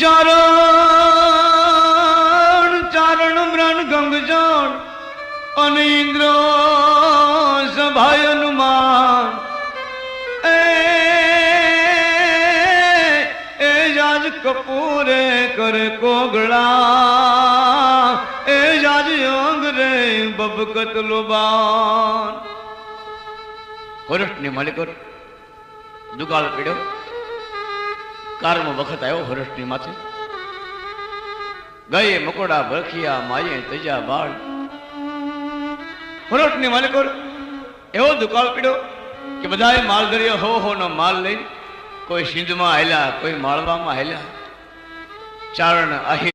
ચારણ ચારણ મ્રણ ગંગજણ અને ઇન્દ્ર સભાય હનુમાન એ જાજ કપૂરે કરે કોગળા એ જાજ અંગ રે બબકત લોબાન હોરઠની માલિકો દુગાળ પીડ્યો કારનો વખત આવ્યો હોરઠની માથે ગયે મકોડા ભરખિયા માયે તજા બાળ હોરઠની માલિકો એવો દુકાળ પીડ્યો કે બધાએ માલ દરિયો હો નો માલ લઈને કોઈ સિંધમાં હાલ્યા કોઈ માળવામાં હાલ્યા ચારણ આહિર